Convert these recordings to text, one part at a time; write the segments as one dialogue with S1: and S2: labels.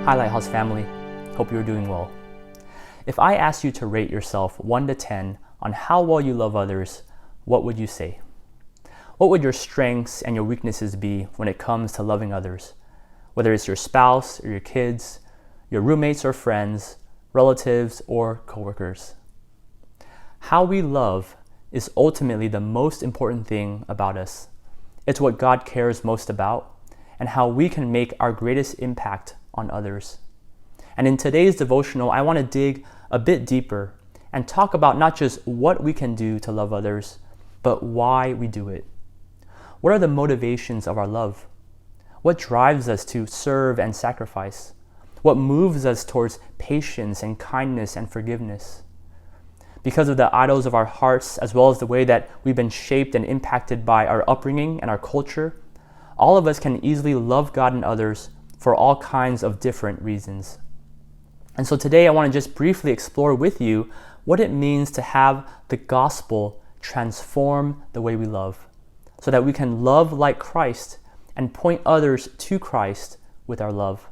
S1: Hi Lighthouse family, hope you're doing well. If I asked you to rate yourself 1 to 10 on how well you love others, what would you say? What would your strengths and your weaknesses be when it comes to loving others? Whether it's your spouse or your kids, your roommates or friends, relatives or coworkers. How we love is ultimately the most important thing about us. It's what God cares most about and how we can make our greatest impact on others. And in today's devotional, I want to dig a bit deeper and talk about not just what we can do to love others, but why we do it. What are the motivations of our love? What drives us to serve and sacrifice? What moves us towards patience and kindness and forgiveness? Because of the idols of our hearts, as well as the way that we've been shaped and impacted by our upbringing and our culture, all of us can easily love God and others for all kinds of different reasons. And so today I want to just briefly explore with you what it means to have the gospel transform the way we love, so that we can love like Christ and point others to Christ with our love.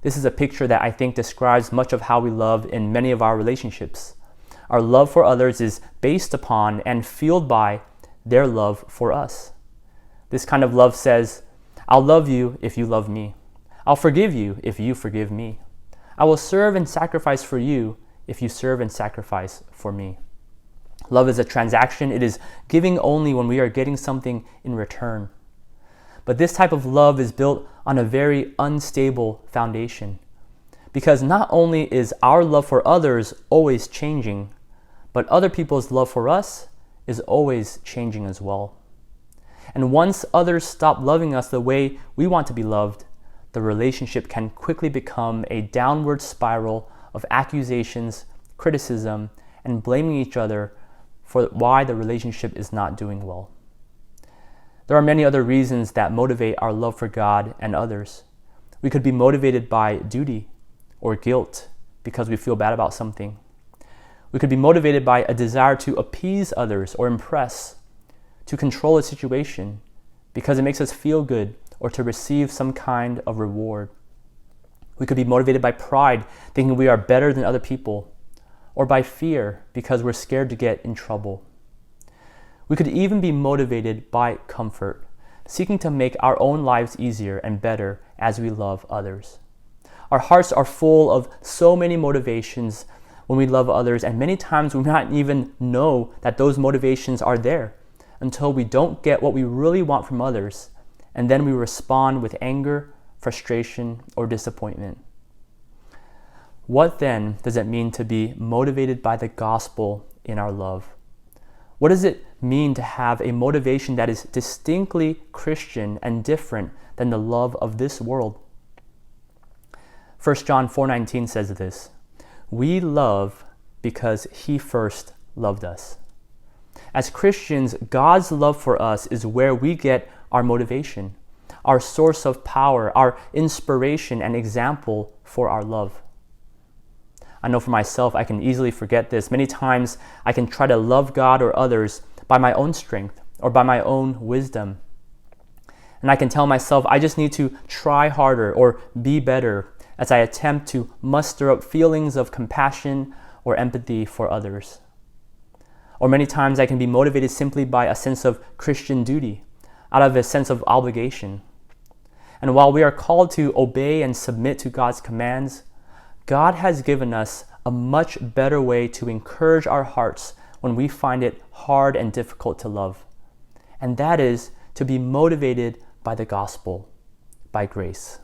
S1: This is a picture that I think describes much of how we love in many of our relationships. Our love for others is based upon and fueled by their love for us. This kind of love says, I'll love you if you love me. I'll forgive you if you forgive me. I will serve and sacrifice for you if you serve and sacrifice for me. Love is a transaction. It is giving only when we are getting something in return. But this type of love is built on a very unstable foundation, because not only is our love for others always changing, but other people's love for us is always changing as well. And once others stop loving us the way we want to be loved, the relationship can quickly become a downward spiral of accusations, criticism, and blaming each other for why the relationship is not doing well. There are many other reasons that motivate our love for God and others. We could be motivated by duty or guilt because we feel bad about something. We could be motivated by a desire to appease others or impress, to control a situation because it makes us feel good or to receive some kind of reward. We could be motivated by pride, thinking we are better than other people, or by fear because we're scared to get in trouble. We could even be motivated by comfort, seeking to make our own lives easier and better as we love others. Our hearts are full of so many motivations when we love others, and many times we might not even know that those motivations are there until we don't get what we really want from others, and then we respond with anger, frustration, or disappointment. What then does it mean to be motivated by the gospel in our love? What does it mean to have a motivation that is distinctly Christian and different than the love of this world? 1 John 4:19 says this, "We love because he first loved us." As Christians, God's love for us is where we get our motivation, our source of power, our inspiration and example for our love. I know for myself, I can easily forget this. Many times I can try to love God or others by my own strength or by my own wisdom. And I can tell myself I just need to try harder or be better as I attempt to muster up feelings of compassion or empathy for others. Or many times I can be motivated simply by a sense of Christian duty, out of a sense of obligation. And while we are called to obey and submit to God's commands, God has given us a much better way to encourage our hearts when we find it hard and difficult to love. And that is to be motivated by the gospel, by grace.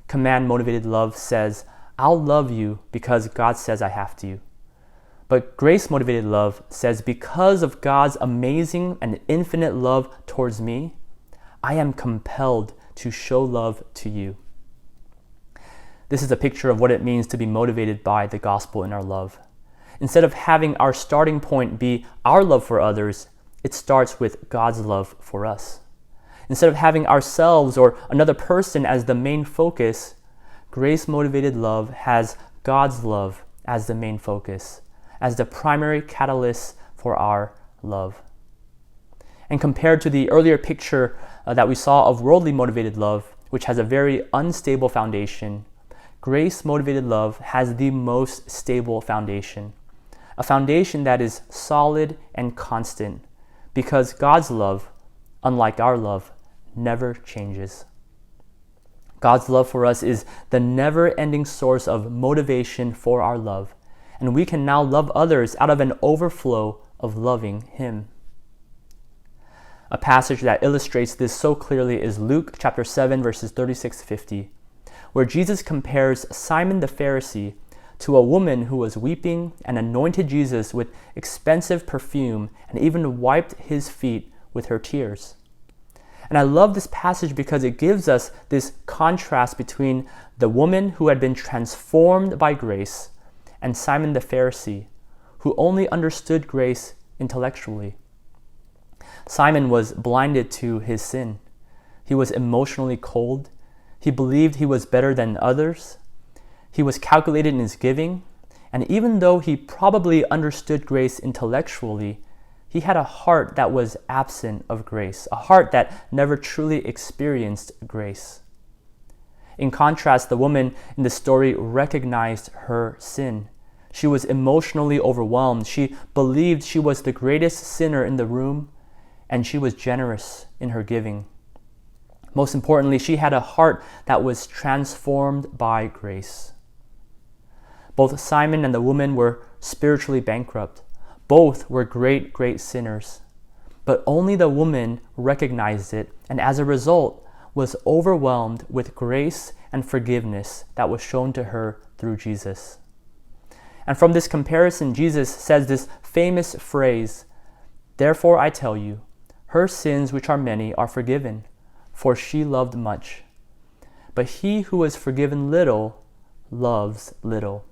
S1: Command-motivated love says, I'll love you because God says I have to. But grace-motivated love says, because of God's amazing and infinite love towards me, I am compelled to show love to you. This is a picture of what it means to be motivated by the gospel in our love. Instead of having our starting point be our love for others, it starts with God's love for us. Instead of having ourselves or another person as the main focus, grace-motivated love has God's love as the main focus, as the primary catalyst for our love. And compared to the earlier picture that we saw of worldly motivated love, which has a very unstable foundation, grace-motivated love has the most stable foundation, a foundation that is solid and constant, because God's love, unlike our love, never changes. God's love for us is the never-ending source of motivation for our love, and we can now love others out of an overflow of loving Him. A passage that illustrates this so clearly is Luke chapter 7, verses 36-50, where Jesus compares Simon the Pharisee to a woman who was weeping and anointed Jesus with expensive perfume and even wiped his feet with her tears. And I love this passage because it gives us this contrast between the woman who had been transformed by grace and Simon the Pharisee, who only understood grace intellectually. Simon was blinded to his sin. He was emotionally cold. He believed he was better than others. He was calculated in his giving. And even though he probably understood grace intellectually, he had a heart that was absent of grace, a heart that never truly experienced grace. In contrast, the woman in the story recognized her sin. She was emotionally overwhelmed. She believed she was the greatest sinner in the room, and she was generous in her giving. Most importantly, she had a heart that was transformed by grace. Both Simon and the woman were spiritually bankrupt. Both were great, great sinners. But only the woman recognized it, and as a result, was overwhelmed with grace and forgiveness that was shown to her through Jesus. And from this comparison, Jesus says this famous phrase, "Therefore I tell you, her sins, which are many, are forgiven, for she loved much. But he who is forgiven little loves little."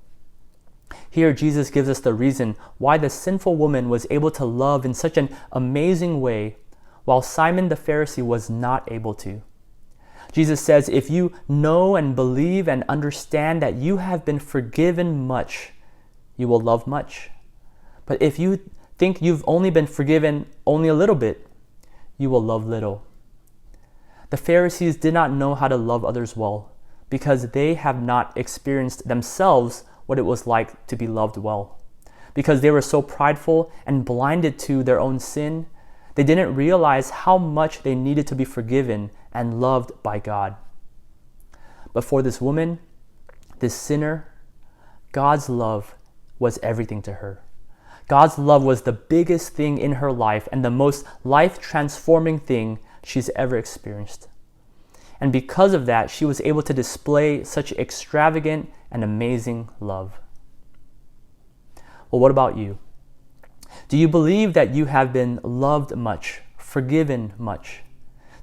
S1: Here, Jesus gives us the reason why the sinful woman was able to love in such an amazing way, while Simon the Pharisee was not able to. Jesus says, if you know and believe and understand that you have been forgiven much, you will love much. But if you think you've only been forgiven only a little bit, you will love little. The Pharisees did not know how to love others well because they have not experienced themselves what it was like to be loved well. Because they were so prideful and blinded to their own sin, they didn't realize how much they needed to be forgiven and loved by God. But for this woman, this sinner, God's love was everything to her. God's love was the biggest thing in her life and the most life-transforming thing she's ever experienced. And because of that, she was able to display such extravagant and amazing love. Well, what about you? Do you believe that you have been loved much, forgiven much?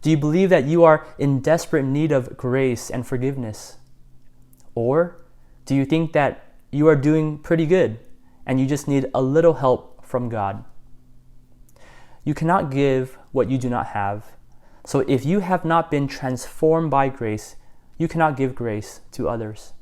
S1: Do you believe that you are in desperate need of grace and forgiveness? Or do you think that you are doing pretty good and you just need a little help from God? You cannot give what you do not have. So if you have not been transformed by grace, you cannot give grace to others.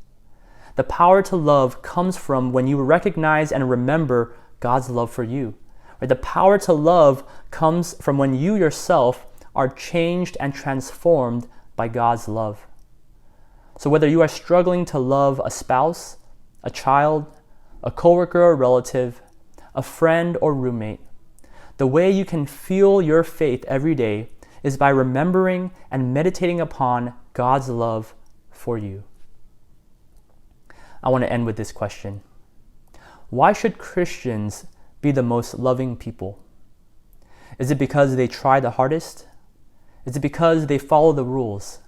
S1: The power to love comes from when you recognize and remember God's love for you. Right? The power to love comes from when you yourself are changed and transformed by God's love. So whether you are struggling to love a spouse, a child, a coworker or relative, a friend or roommate, the way you can fuel your faith every day is by remembering and meditating upon God's love for you. I want to end with this question. Why should Christians be the most loving people? Is it because they try the hardest? Is it because they follow the rules?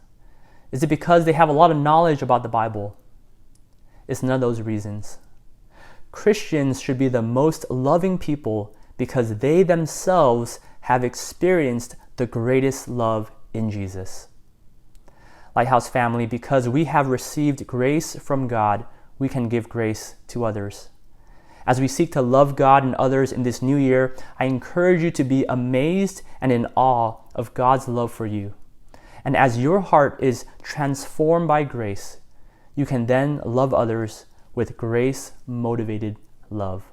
S1: Is it because they have a lot of knowledge about the Bible? It's none of those reasons. Christians should be the most loving people because they themselves have experienced the greatest love in Jesus. Lighthouse family, because we have received grace from God, we can give grace to others. As we seek to love God and others in this new year, I encourage you to be amazed and in awe of God's love for you. And as your heart is transformed by grace, you can then love others with grace-motivated love.